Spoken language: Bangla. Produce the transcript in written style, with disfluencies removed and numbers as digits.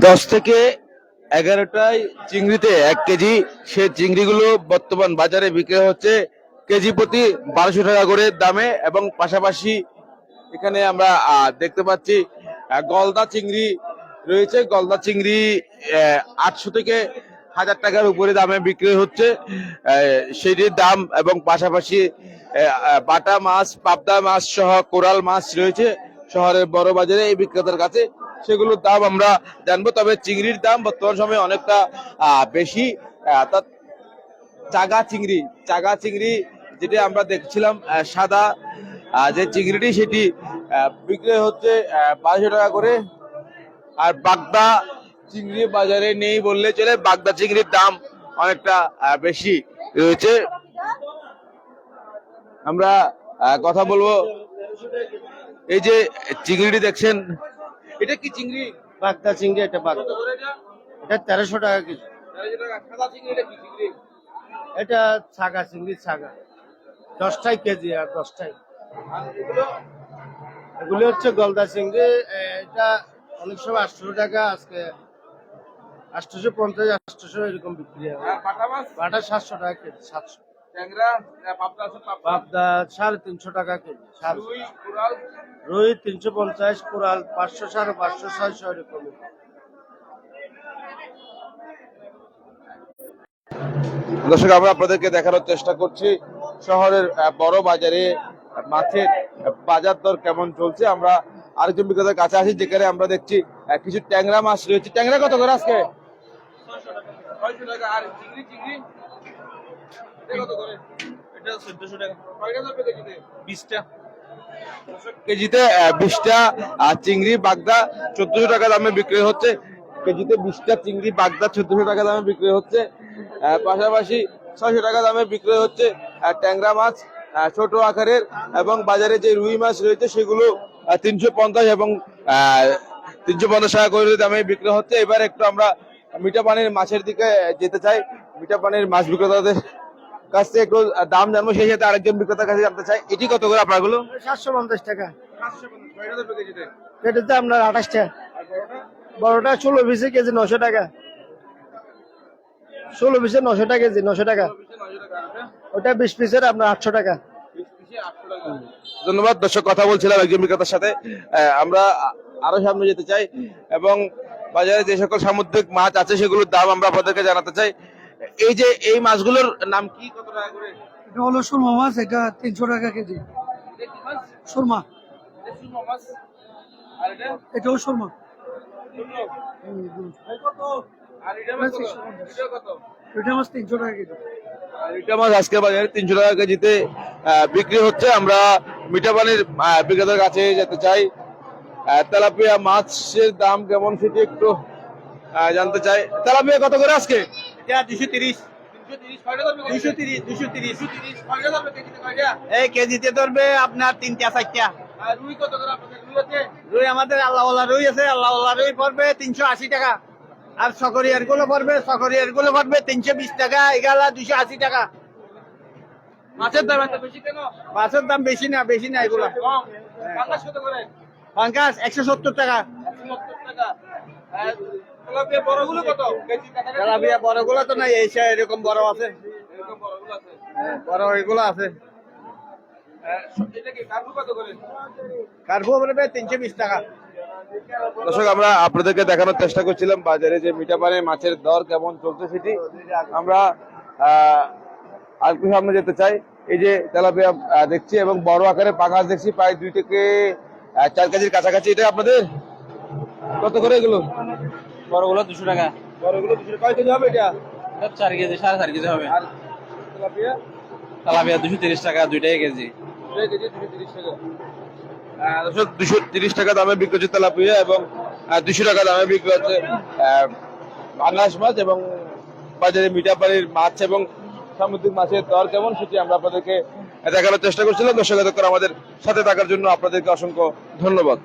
10 থেকে 11টায় চিংড়িতে 1 কেজি। সে চিংড়িগুলো বর্তমান বাজারে বিক্রি হচ্ছে কেজি প্রতি 1200 টাকা করে দামে। এবং পাশাপাশি এখানে আমরা দেখতে পাচ্ছি গলদা চিংড়ি রয়েছে। গলদা চিংড়ি 800 থেকে 1000 টাকার উপরে দামে বিক্রি হচ্ছে সেটির দাম। এবং পাশাপাশি বাটা মাছ, পাবদা মাছ সহ কোরাল মাছ রয়েছে শহরের বড় বাজারে এই বিক্রেতার কাছে, সেগুলোর দাম আমরা জানবো। তবে চিংড়ির দাম বর্তমান সময়ে অনেকটা বেশি। অর্থাৎ চাগা চিংড়ি যেটি আমরা দেখছিলাম সাদা যে চিংড়িটি, সেটি বিক্রি হচ্ছে 1200 টাকা করে। আর বাগদা চিংড়ি বাজারে নেই বললে চলে, বাগদা চিংড়ির দাম অনেকটা বেশি রয়েছে। আমরা কথা বলবো। এই যে চিংড়িটি দেখছেন, এটা কি চিংড়ি? বাগদা চিংড়ি। এটা বাগদা, এটা 1300 টাকা কেজি। এটা ছাগা চিংড়ি, ছাগা 10টাই কেজি। আর 10টাই এগুলি হচ্ছে গলদা চিংড়ি। এটা অনেক সময় 800 টাকা, আজকে 850, 800 এরকম বিক্রি হয়। বাটা 700 টাকা কেজি। 700। পাবদা 350 টাকা কেজি। রুই 350, কোরাল 500, 550, 600 এরকম। দর্শক, আমরা আপনাদেরকে দেখানোর চেষ্টা করছি শহরের বড় বাজারে মাছের বাজার দর কেমন চলছে। আমরা আরেকজন বিক্রেতার কাছে আসি, যেখানে আমরা দেখছি কিছু ট্যাংরা মাছ রয়েছে। ট্যাংরা কত করে আজকে? 600 টাকা। আর চিংড়ি কত করে? এটা 1400 টাকা। কয়টা ধরবে কেজিতে? 20টা কেজিতে 20টা। আর চিংড়ি বাগদা 1400 টাকা দামে বিক্রি হচ্ছে কেজিতে। 20টা চিংড়ি বাগদা 1400 টাকা দামে বিক্রি হচ্ছে। পাশাপাশি 600 টাকা দামে বিক্রি হচ্ছে ট্যাংরা মাছ ছোট আকারের। এবং বাজারে যে রুই মাছ রয়েছে সেগুলো 350 এবং 350 টাকা করে দামে বিক্রি হচ্ছে। এবার একটু আমরা মিঠা পানির মাছের দিকে যেতে চাই। মিঠা পানির মাছ বিক্রেতাদের কাছ থেকে একটু দাম জানবো, সেই সাথে আরেকজন বিক্রেতার কাছে জানতে চাই এটি কত করে আপনার গুলো? 750 টাকা। এটাতে আপনার 28টা। বড়টা 16 পিসে কেজি 900 টাকা। 16 পিসে 900 টাকা কেজি। 900 টাকা। ওটা 20 পিসের আপনার 800 টাকা। ধন্যবাদ। দর্শক, কথা বলছিলাম একজন বিক্রেতার সাথে। আমরা আরো সামনে যেতে চাই এবং বাজারে যে সকল সামুদ্রিক মাছ আছে সেগুলোর দাম আমরা আপনাদেরকে জানাতে চাই। এই যে এই মাছগুলোর নাম কি, কত টাকা করে? এটা হলো সুরমা মাছ, এটা 300 টাকা কেজি। সুরমা। এটাও সুরমা। এটা মাছ 300 টাকা কেজি। মিঠা মাছ আজকে বাজারে 300 টাকা কেজিতে বিক্রি হচ্ছে। আমরা মিঠা পানির বিক্রেতার কাছে যেতে চাই। তেলাপিয়া মাছের দাম কেমন সেটি একটু জানতে চাই। তেলাপিয়া কত করে আজকে? এটা 230। 230। এই কেজিতে ধরবে আপনার 3টা 4টা। আর রুই কত করে আপনাদের? রুই আমাদের আল্লাহওয়ালা রুই আছে, আল্লাহওয়ালা রুই পড়বে 380 টাকা। আর সকরিয়ার গুলো পড়বে 320 টাকা। এগুলা 280 টাকা। মাছের দাম এত বেশি কেন? মাছের দাম বেশি না এগুলো। পাঙ্গাস কত করে? পাঙ্গাস 170 টাকা। 170 টাকা। আর তেলাপিয়া বড়গুলো কত কেজি? তেলাপিয়া বড়গুলো তো নাই, এই এরকম বড় আছে। এরকম বড়গুলো আছে। বড় এগুলো আছে। এটা কি কার্পু কত করে? কার্পু পড়বে 320 টাকা। দর্শক, আমরা আপনাদেরকে দেখানোর চেষ্টা করছিলাম বাজারে যে মিঠা পানির মাছের দর কেমন চলছে সেটি। আমরা আরেকটু সামনে যেতে চাই। এই যে তেলাপিয়া দেখছি এবং বড় আকারে পাঙ্গাস দেখছি প্রায় 2 থেকে 4 কেজির কাছাকাছি। এটা আপনাদের কত করে এগুলো? বড়গুলো 200 টাকা। বড়গুলো 200। কয় কেজি হবে এটা? 4 কেজি 4.5 কেজি হবে। আর তেলাপিয়া? তেলাপিয়া 230 টাকা, 2টাই কেজি। 2 কেজি 230 টাকা। 230 টাকা দামে বিক্রি হচ্ছে তেলাপিয়া এবং 200 টাকা দামে বিক্রি হচ্ছে পাঙ্গাস মাছ। এবং বাজারে মিঠা পানির মাছ এবং সামুদ্রিক মাছের দর কেমন সেটি আমরা আপনাদেরকে দেখানোর চেষ্টা করছিলাম। দর্শক, আমাদের সাথে থাকার জন্য আপনাদেরকে অসংখ্য ধন্যবাদ।